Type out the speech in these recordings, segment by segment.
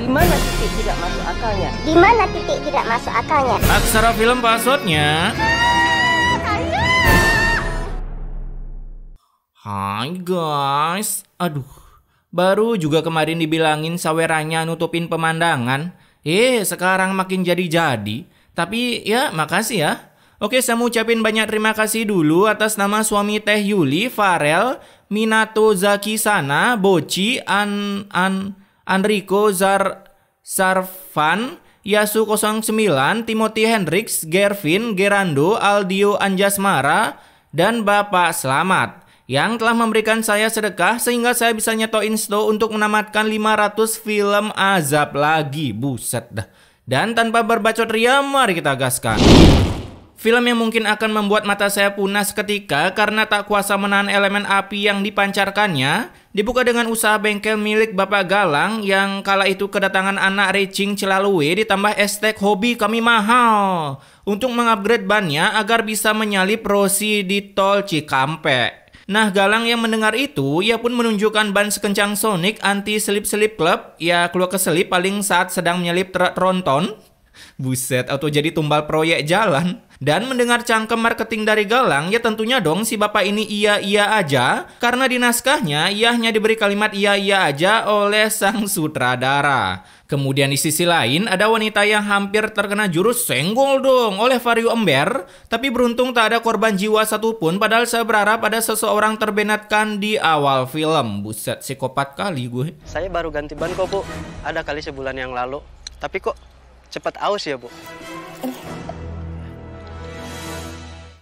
Di mana titik tidak masuk akalnya? Di mana titik tidak masuk akalnya? Aksara film passwordnya. Hai guys. Aduh, baru juga kemarin dibilangin sawerannya nutupin pemandangan. Sekarang makin jadi-jadi. Tapi ya makasih ya. Oke, saya mau ucapin banyak terima kasih dulu atas nama suami Teh Yuli, Farel, Minato Zaki Sana, Boci, Enrico Sarvan, Yasu 09, Timothy Hendrix, Gervin, Gerando, Aldio Anjasmara, dan Bapak Selamat yang telah memberikan saya sedekah sehingga saya bisa nyetoin sto untuk menamatkan 500 film azab lagi. Buset dah. Dan tanpa berbacot ria, mari kita gaskan. Film yang mungkin akan membuat mata saya punah seketika karena tak kuasa menahan elemen api yang dipancarkannya, dibuka dengan usaha bengkel milik Bapak Galang yang kala itu kedatangan anak racing Cilalue ditambah estek hobi kami mahal untuk mengupgrade bannya agar bisa menyalip Rossi di tol Cikampek. Nah, Galang yang mendengar itu, ia pun menunjukkan ban sekencang Sonic anti selip-selip klub, ya keluar keselip paling saat sedang menyelip truk tronton. Buset, atau jadi tumbal proyek jalan. Dan mendengar cangkem marketing dari Galang, ya tentunya dong si bapak ini iya-iya aja. Karena di naskahnya, ia hanya diberi kalimat iya-iya aja oleh sang sutradara. Kemudian di sisi lain, ada wanita yang hampir terkena jurus senggol dong oleh Vario Ember. Tapi beruntung tak ada korban jiwa satupun, padahal saya berharap ada seseorang terbenatkan di awal film. Buset, psikopat kali gue. Saya baru ganti ban kok, Bu. Ada kali sebulan yang lalu. Tapi kok cepat aus ya, Bu?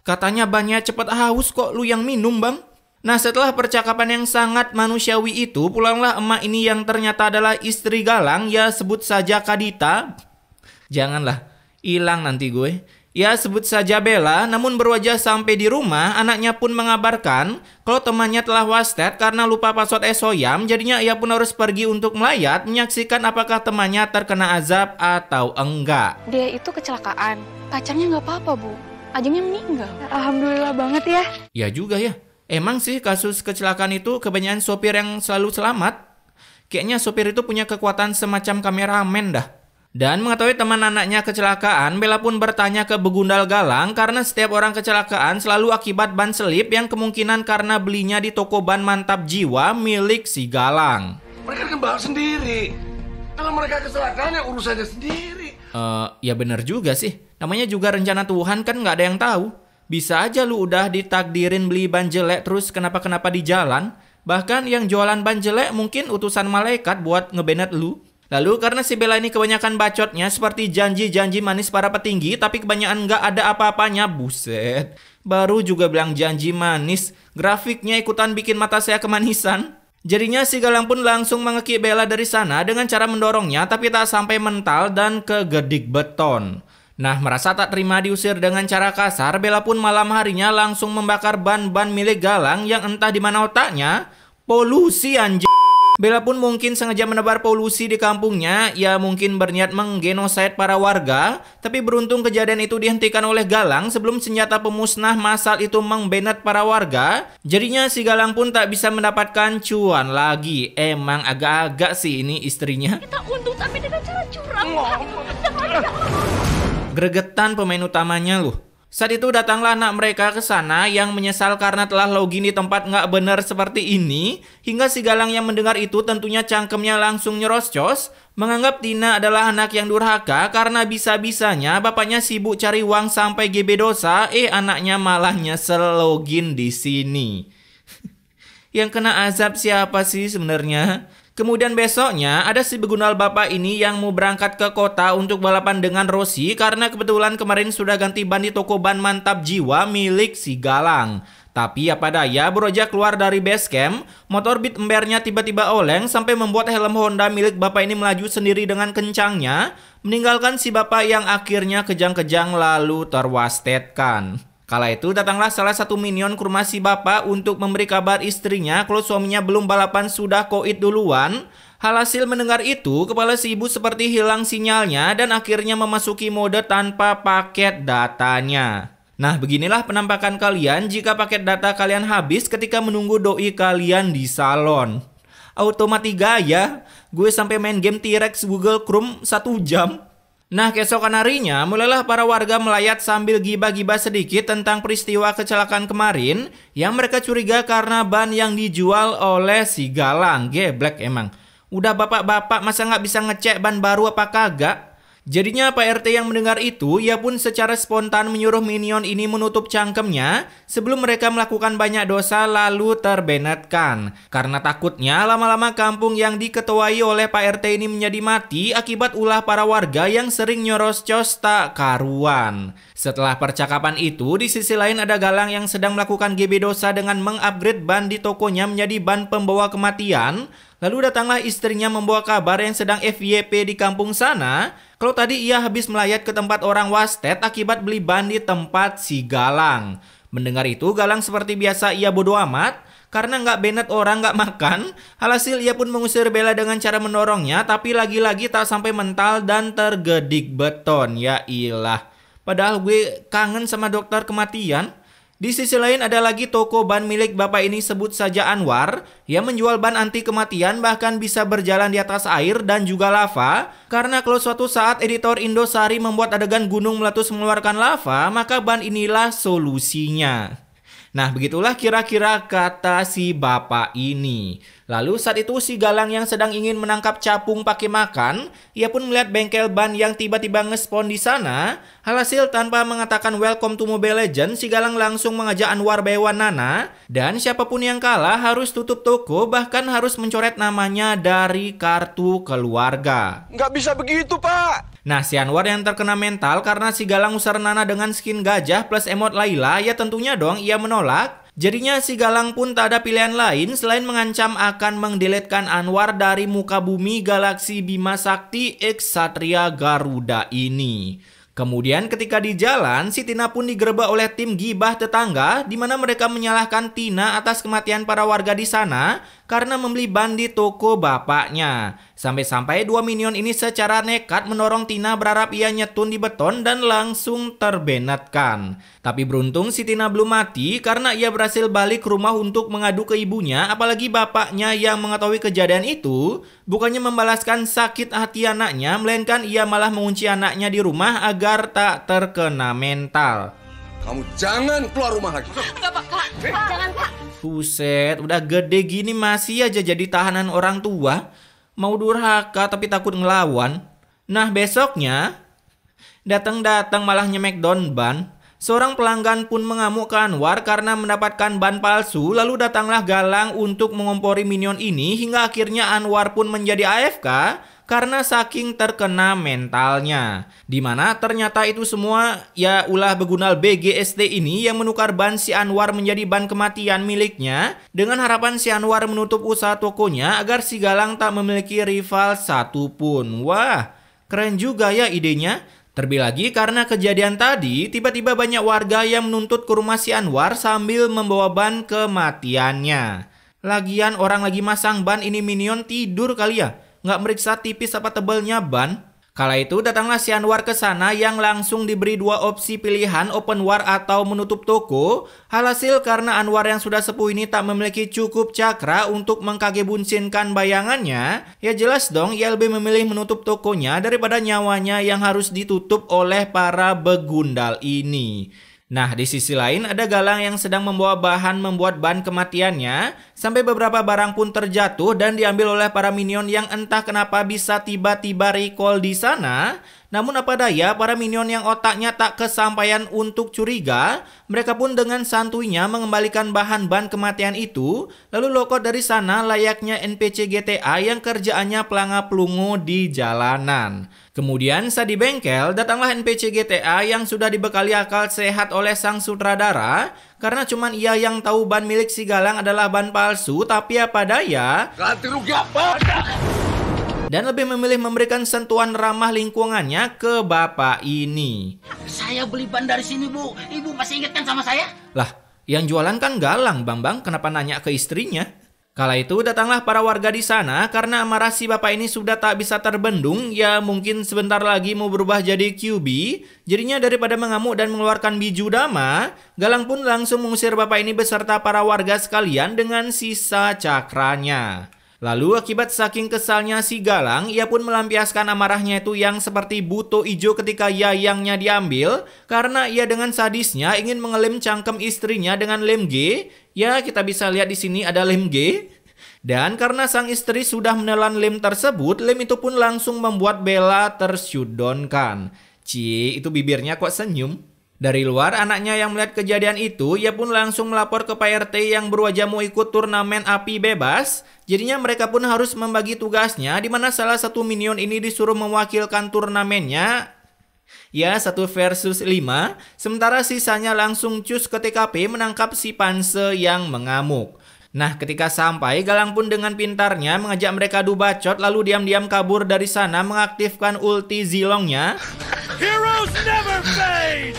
Katanya bannya cepet haus kok lu yang minum bang. Nah setelah percakapan yang sangat manusiawi itu, pulanglah emak ini yang ternyata adalah istri Galang, ya sebut saja Kadita. Janganlah, hilang nanti gue. Ya sebut saja Bella, namun berwajah sampai di rumah, anaknya pun mengabarkan kalau temannya telah wasted karena lupa password Esoyam, jadinya ia pun harus pergi untuk melayat menyaksikan apakah temannya terkena azab atau enggak. Dia itu kecelakaan, pacarnya nggak apa-apa, Bu. Ajengnya meninggal. Alhamdulillah banget ya. Ya juga ya. Emang sih kasus kecelakaan itu kebanyakan sopir yang selalu selamat. Kayaknya sopir itu punya kekuatan semacam kameramen dah. Dan mengetahui teman anaknya kecelakaan, Bella pun bertanya ke begundal Galang karena setiap orang kecelakaan selalu akibat ban selip yang kemungkinan karena belinya di toko ban mantap jiwa milik si Galang. Mereka kan bawa sendiri. Kalau mereka kecelakaan ya urusannya sendiri. Ya bener juga sih. Namanya juga rencana Tuhan kan nggak ada yang tahu. Bisa aja lu udah ditakdirin beli ban jelek terus kenapa-kenapa di jalan. Bahkan yang jualan ban jelek mungkin utusan malaikat buat ngebenet lu. Lalu karena si Bella ini kebanyakan bacotnya seperti janji-janji manis para petinggi, tapi kebanyakan nggak ada apa-apanya. Buset. Baru juga bilang janji manis, grafiknya ikutan bikin mata saya kemanisan. Jadinya si Galang pun langsung mengekik Bella dari sana dengan cara mendorongnya tapi tak sampai mental dan kegedik beton. Nah, merasa tak terima diusir dengan cara kasar, Bella pun malam harinya langsung membakar ban-ban milik Galang yang entah di mana otaknya. Polusi anjing. Bella pun mungkin sengaja menebar polusi di kampungnya, ya mungkin berniat menggenosid para warga, tapi beruntung kejadian itu dihentikan oleh Galang sebelum senjata pemusnah massal itu membenet para warga. Jadinya si Galang pun tak bisa mendapatkan cuan lagi. Emang agak-agak sih ini istrinya. Kita untung tapi dengan cara curang. Gregetan pemain utamanya loh. Saat itu datanglah anak mereka ke sana yang menyesal karena telah login di tempat nggak benar seperti ini. Hingga si Galang yang mendengar itu tentunya cangkemnya langsung nyerocos. Menganggap Tina adalah anak yang durhaka karena bisa-bisanya bapaknya sibuk cari uang sampai GB dosa. Anaknya malah nyesel login di sini. Yang kena azab siapa sih sebenarnya? Kemudian besoknya ada si begundal bapak ini yang mau berangkat ke kota untuk balapan dengan Rossi karena kebetulan kemarin sudah ganti ban di toko ban mantap jiwa milik si Galang. Tapi apa daya, beroja keluar dari base camp, motor Beat Embernya tiba-tiba oleng sampai membuat helm Honda milik bapak ini melaju sendiri dengan kencangnya, meninggalkan si bapak yang akhirnya kejang-kejang lalu terwastetkan. Kala itu datanglah salah satu minion ke rumah si bapak untuk memberi kabar istrinya kalau suaminya belum balapan sudah koit duluan. Hasil mendengar itu, kepala si ibu seperti hilang sinyalnya dan akhirnya memasuki mode tanpa paket datanya. Nah, beginilah penampakan kalian jika paket data kalian habis ketika menunggu doi kalian di salon. auto mati gaya. Gue sampai main game T-Rex Google Chrome 1 jam. Nah, keesokan harinya, mulailah para warga melayat sambil gibah-gibah sedikit tentang peristiwa kecelakaan kemarin yang mereka curiga karena ban yang dijual oleh si Galang. Geblek emang. Udah bapak-bapak masa nggak bisa ngecek ban baru apa kagak? Jadinya Pak RT yang mendengar itu, ia pun secara spontan menyuruh minion ini menutup cangkemnya sebelum mereka melakukan banyak dosa lalu terbenetkan. Karena takutnya lama-lama kampung yang diketuai oleh Pak RT ini menjadi mati akibat ulah para warga yang sering nyoros-cos tak karuan. Setelah percakapan itu, di sisi lain ada Galang yang sedang melakukan GB dosa dengan mengupgrade ban di tokonya menjadi ban pembawa kematian. Lalu datanglah istrinya membawa kabar yang sedang FYP di kampung sana. Kalau tadi ia habis melayat ke tempat orang wasted akibat beli ban di tempat si Galang. Mendengar itu, Galang seperti biasa ia bodo amat. Karena nggak benet orang nggak makan. Alhasil ia pun mengusir Bella dengan cara mendorongnya. Tapi lagi-lagi tak sampai mental dan tergedik beton. Ya ilah. Padahal gue kangen sama dokter kematian. Di sisi lain ada lagi toko ban milik bapak ini, sebut saja Anwar, yang menjual ban anti kematian bahkan bisa berjalan di atas air dan juga lava. Karena kalau suatu saat editor Indosari membuat adegan gunung meletus mengeluarkan lava, maka ban inilah solusinya. Nah, begitulah kira-kira kata si bapak ini. Lalu saat itu si Galang yang sedang ingin menangkap capung pakai makan, ia pun melihat bengkel ban yang tiba-tiba ngespon di sana. Alhasil tanpa mengatakan welcome to Mobile Legends, si Galang langsung mengajak Anwar Bewan Nana. Dan siapapun yang kalah harus tutup toko, bahkan harus mencoret namanya dari kartu keluarga. Nggak bisa begitu, Pak. Nah, si Anwar yang terkena mental karena si Galang usir Nana dengan skin gajah plus emot Laila, ya tentunya dong ia menolak. Jadinya si Galang pun tak ada pilihan lain selain mengancam akan mendeletkan Anwar dari muka bumi galaksi Bima Sakti X Satria Garuda ini. Kemudian ketika di jalan, si Tina pun digerebek oleh tim gibah tetangga di mana mereka menyalahkan Tina atas kematian para warga di sana karena membeli ban di toko bapaknya. Sampai-sampai dua minion ini secara nekat mendorong Tina berharap ia nyetun di beton dan langsung terbenetkan. Tapi beruntung si Tina belum mati karena ia berhasil balik ke rumah untuk mengadu ke ibunya, apalagi bapaknya yang mengetahui kejadian itu bukannya membalaskan sakit hati anaknya, melainkan ia malah mengunci anaknya di rumah agar tak terkena mental. Kamu jangan keluar rumah lagi. Enggak, Pak. Jangan, Pak. Buset, udah gede gini masih aja jadi tahanan orang tua. Mau durhaka tapi takut ngelawan. Nah, besoknya datang-datang malah nyemek don ban. Seorang pelanggan pun mengamuk ke Anwar karena mendapatkan ban palsu. Lalu datanglah Galang untuk mengompori minion ini hingga akhirnya Anwar pun menjadi AFK karena saking terkena mentalnya. Dimana ternyata itu semua ya ulah begunal BGST ini yang menukar ban si Anwar menjadi ban kematian miliknya dengan harapan si Anwar menutup usaha tokonya agar si Galang tak memiliki rival satupun. Wah, keren juga ya idenya. Terlebih lagi karena kejadian tadi, tiba-tiba banyak warga yang menuntut ke rumah si Anwar sambil membawa ban kematiannya. Lagian orang lagi masang ban ini minion tidur kali ya? Nggak meriksa tipis apa tebalnya ban? Kala itu datanglah si Anwar ke sana yang langsung diberi dua opsi pilihan, open war atau menutup toko. Alhasil karena Anwar yang sudah sepuh ini tak memiliki cukup cakra untuk mengkagebunsinkan bayangannya, ya jelas dong ia lebih memilih menutup tokonya daripada nyawanya yang harus ditutup oleh para begundal ini. Nah, di sisi lain ada Galang yang sedang membawa bahan membuat ban kematiannya, sampai beberapa barang pun terjatuh dan diambil oleh para minion yang entah kenapa bisa tiba-tiba recall di sana. Namun apa daya, para minion yang otaknya tak kesampaian untuk curiga, mereka pun dengan santuinya mengembalikan bahan ban kematian itu, lalu lokot dari sana layaknya NPC GTA yang kerjaannya pelanga-pelungu di jalanan. Kemudian saat di bengkel, datanglah NPC GTA yang sudah dibekali akal sehat oleh sang sutradara, karena cuman ia yang tahu ban milik si Galang adalah ban palsu, tapi apa daya, Ganti rugi apa? dan lebih memilih memberikan sentuhan ramah lingkungannya ke bapak ini. Saya beli ban dari sini, Bu. Ibu masih ingat kan sama saya? Lah, yang jualan kan Galang, Bambang. Kenapa nanya ke istrinya? Kala itu datanglah para warga di sana karena amarah si bapak ini sudah tak bisa terbendung, ya mungkin sebentar lagi mau berubah jadi QB. Jadinya daripada mengamuk dan mengeluarkan biju dama, Galang pun langsung mengusir bapak ini beserta para warga sekalian dengan sisa cakranya. Lalu akibat saking kesalnya si Galang, ia pun melampiaskan amarahnya itu yang seperti buto ijo ketika yayangnya diambil, karena ia dengan sadisnya ingin mengelem cangkem istrinya dengan lem G. Ya, kita bisa lihat di sini ada lem G. Dan karena sang istri sudah menelan lem tersebut, lem itu pun langsung membuat Bella tersyudonkan. Cie, itu bibirnya kok senyum. Dari luar, anaknya yang melihat kejadian itu, ia pun langsung melapor ke Pak RT yang berwajah mau ikut turnamen api bebas. Jadinya mereka pun harus membagi tugasnya, di mana salah satu minion ini disuruh mewakilkan turnamennya. Ya, 1 versus 5, sementara sisanya langsung cus ke TKP menangkap si Panse yang mengamuk. Nah, ketika sampai, Galang pun dengan pintarnya mengajak mereka adu bacot, lalu diam-diam kabur dari sana mengaktifkan ulti Zilongnya. Heroes never fade!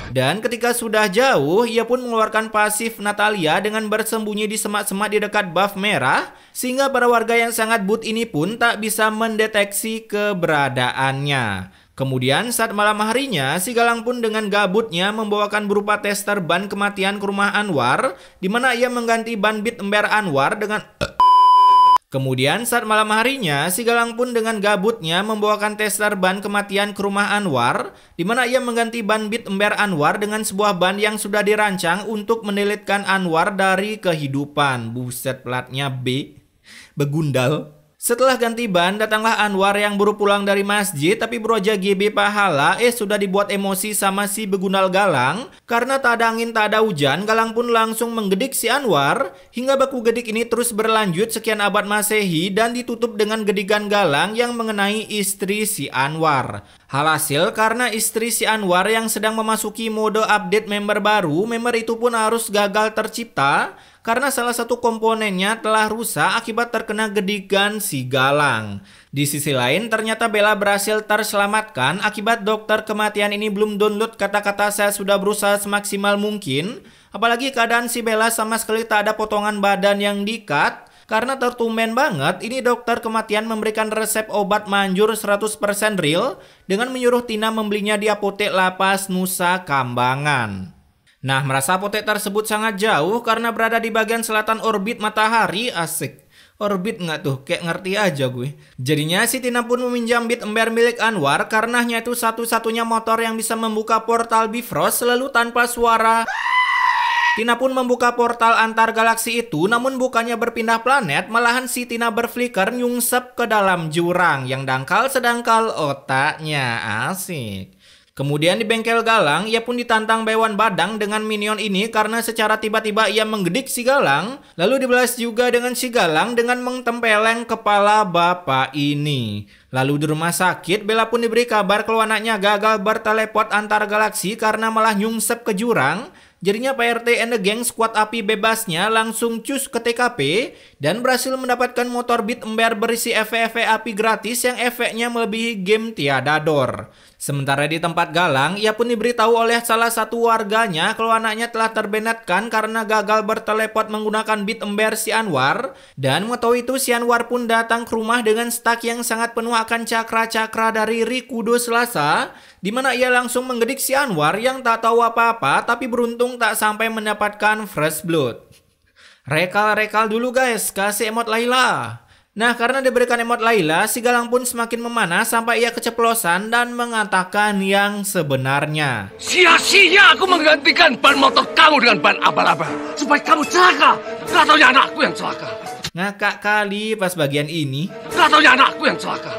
Dan ketika sudah jauh, ia pun mengeluarkan pasif Natalia dengan bersembunyi di semak-semak di dekat buff merah, sehingga para warga yang sangat but ini pun tak bisa mendeteksi keberadaannya. Kemudian saat malam harinya, si Galang pun dengan gabutnya membawakan berupa tester ban kematian ke rumah Anwar, di mana ia mengganti ban bit ember Anwar dengan... Kemudian saat malam harinya, si Galang pun dengan gabutnya membawakan tester ban kematian ke rumah Anwar, di mana ia mengganti ban bit ember Anwar dengan sebuah ban yang sudah dirancang untuk mendelitkan Anwar dari kehidupan. Buset, platnya B. Begundal. Setelah ganti ban, datanglah Anwar yang baru pulang dari masjid tapi berwajah GB pahala. Sudah dibuat emosi sama si begundal Galang. Karena tak ada angin tak ada hujan, Galang pun langsung menggedik si Anwar. Hingga baku gedik ini terus berlanjut sekian abad Masehi dan ditutup dengan gedikan Galang yang mengenai istri si Anwar. Alhasil karena istri si Anwar yang sedang memasuki mode update member baru, member itu pun harus gagal tercipta karena salah satu komponennya telah rusak akibat terkena gedikan si Galang. Di sisi lain, ternyata Bella berhasil terselamatkan akibat dokter kematian ini belum download kata-kata saya sudah berusaha semaksimal mungkin. Apalagi keadaan si Bella sama sekali tak ada potongan badan yang di-cut. Karena tertumben banget, ini dokter kematian memberikan resep obat manjur 100% real dengan menyuruh Tina membelinya di apotek Lapas Nusa Kambangan. Nah, merasa apotek tersebut sangat jauh karena berada di bagian selatan orbit matahari. Asik. Orbit nggak tuh? Kayak ngerti aja gue. Jadinya si Tina pun meminjam bit ember milik Anwar karena hanya itu satu-satunya motor yang bisa membuka portal Bifrost selalu tanpa suara. Tina pun membuka portal antar galaksi itu, namun bukannya berpindah planet, malahan si Tina berflicker nyungsep ke dalam jurang yang dangkal sedangkal otaknya. Asik. Kemudian di bengkel Galang, ia pun ditantang Bewan Badang dengan minion ini karena secara tiba-tiba ia menggedik si Galang, lalu dibalas juga dengan si Galang dengan mentempeleng kepala bapak ini. Lalu di rumah sakit, Bella pun diberi kabar kalau anaknya gagal berteleport antar galaksi karena malah nyungsep ke jurang. Jadinya Pak RT and the Gang squad api bebasnya langsung cus ke TKP dan berhasil mendapatkan motor beat ember berisi efek-efek api gratis yang efeknya melebihi game tiada dor. Sementara di tempat Galang, ia pun diberitahu oleh salah satu warganya kalau anaknya telah terbenetkan karena gagal berteleport menggunakan beat ember si Anwar. Dan mengetahui itu si Anwar pun datang ke rumah dengan stak yang sangat penuh akan cakra-cakra dari Rikudo Selasa, di mana ia langsung menggedik si Anwar yang tak tahu apa-apa tapi beruntung tak sampai mendapatkan fresh blood. Rekal-rekal dulu guys, kasih emot Laila. Nah, karena diberikan emot Laila, si Galang pun semakin memanah sampai ia keceplosan dan mengatakan yang sebenarnya. Sia-sia aku menggantikan ban motor kamu dengan ban abal-abal supaya kamu celaka. Gak taunya anakku yang celaka. Ngakak kali pas bagian ini. Gak taunya anakku yang celaka.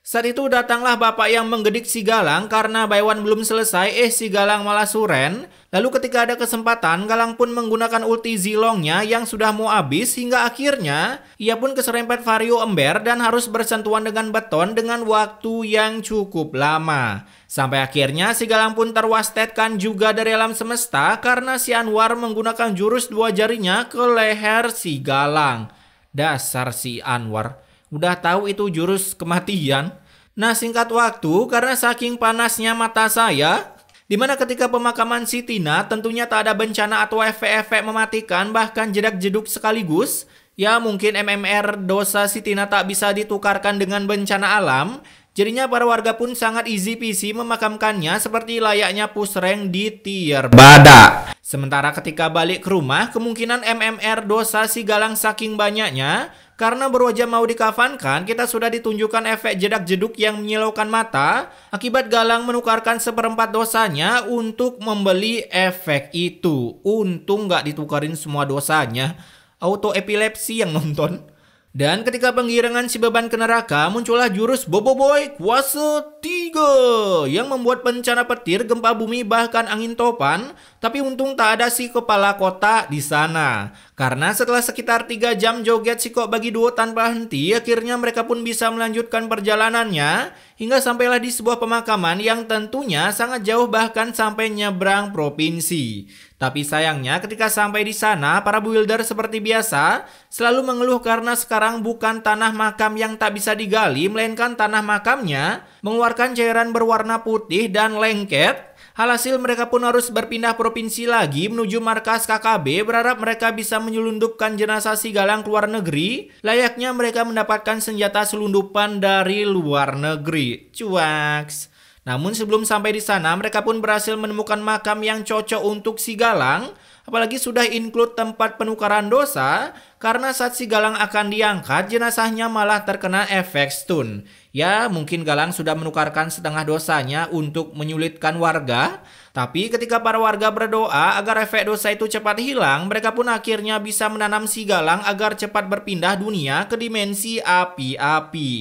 Saat itu datanglah bapak yang menggedik si Galang karena Baywan belum selesai, si Galang malah suren. Lalu ketika ada kesempatan, Galang pun menggunakan ulti Zilongnya yang sudah mau habis hingga akhirnya ia pun keserempet vario ember dan harus bersentuhan dengan beton dengan waktu yang cukup lama. Sampai akhirnya si Galang pun terwastetkan juga dari alam semesta karena si Anwar menggunakan jurus dua jarinya ke leher si Galang. Dasar si Anwar. Udah tahu itu jurus kematian. Nah, singkat waktu karena saking panasnya mata saya, dimana ketika pemakaman si Tina tentunya tak ada bencana atau efek-efek mematikan bahkan jedak-jeduk sekaligus. Ya mungkin MMR dosa si Tina tak bisa ditukarkan dengan bencana alam. Jadinya para warga pun sangat easy peasy memakamkannya seperti layaknya push rank di tier Bada. Sementara ketika balik ke rumah, kemungkinan MMR dosa si Galang saking banyaknya. Karena berwajah mau dikafankan, kita sudah ditunjukkan efek jedak-jeduk yang menyilaukan mata akibat Galang menukarkan seperempat dosanya untuk membeli efek itu. Untung nggak ditukarin semua dosanya. Auto epilepsi yang nonton. Dan ketika penggiringan si beban ke neraka, muncullah jurus Boboiboy kuasa 3 yang membuat bencana petir, gempa bumi, bahkan angin topan. Tapi untung tak ada si kepala kota di sana. Karena setelah sekitar 3 jam joget si kok bagi duo tanpa henti, akhirnya mereka pun bisa melanjutkan perjalanannya hingga sampailah di sebuah pemakaman yang tentunya sangat jauh, bahkan sampai nyebrang provinsi. Tapi sayangnya ketika sampai di sana, para builder seperti biasa selalu mengeluh karena sekarang bukan tanah makam yang tak bisa digali, melainkan tanah makamnya mengeluarkan cairan berwarna putih dan lengket. Alhasil mereka pun harus berpindah provinsi lagi menuju markas KKB, berharap mereka bisa menyelundupkan jenazah si Galang ke luar negeri, layaknya mereka mendapatkan senjata selundupan dari luar negeri. Cuaks. Namun sebelum sampai di sana, mereka pun berhasil menemukan makam yang cocok untuk si Galang, apalagi sudah include tempat penukaran dosa, karena saat si Galang akan diangkat, jenazahnya malah terkena efek stun. Ya, mungkin Galang sudah menukarkan setengah dosanya untuk menyulitkan warga, tapi ketika para warga berdoa agar efek dosa itu cepat hilang, mereka pun akhirnya bisa menanam si Galang agar cepat berpindah dunia ke dimensi api-api.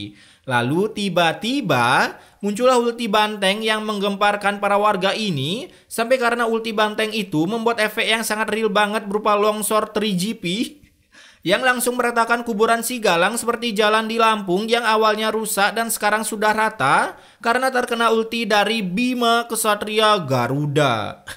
Lalu tiba-tiba muncullah ulti banteng yang menggemparkan para warga ini, sampai karena ulti banteng itu membuat efek yang sangat real banget berupa longsor 3GP yang langsung meratakan kuburan si Galang seperti jalan di Lampung yang awalnya rusak dan sekarang sudah rata karena terkena ulti dari Bima Kesatria Garuda.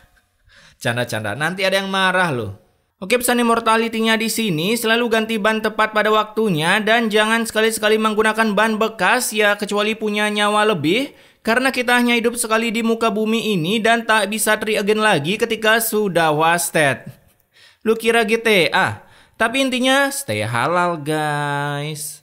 Canda-canda, nanti ada yang marah loh. Oke, pesan immortality-nya di sini selalu ganti ban tepat pada waktunya dan jangan sekali-sekali menggunakan ban bekas ya kecuali punya nyawa lebih, karena kita hanya hidup sekali di muka bumi ini dan tak bisa try again lagi ketika sudah wasted. Lu kira GTA? Tapi intinya stay halal guys.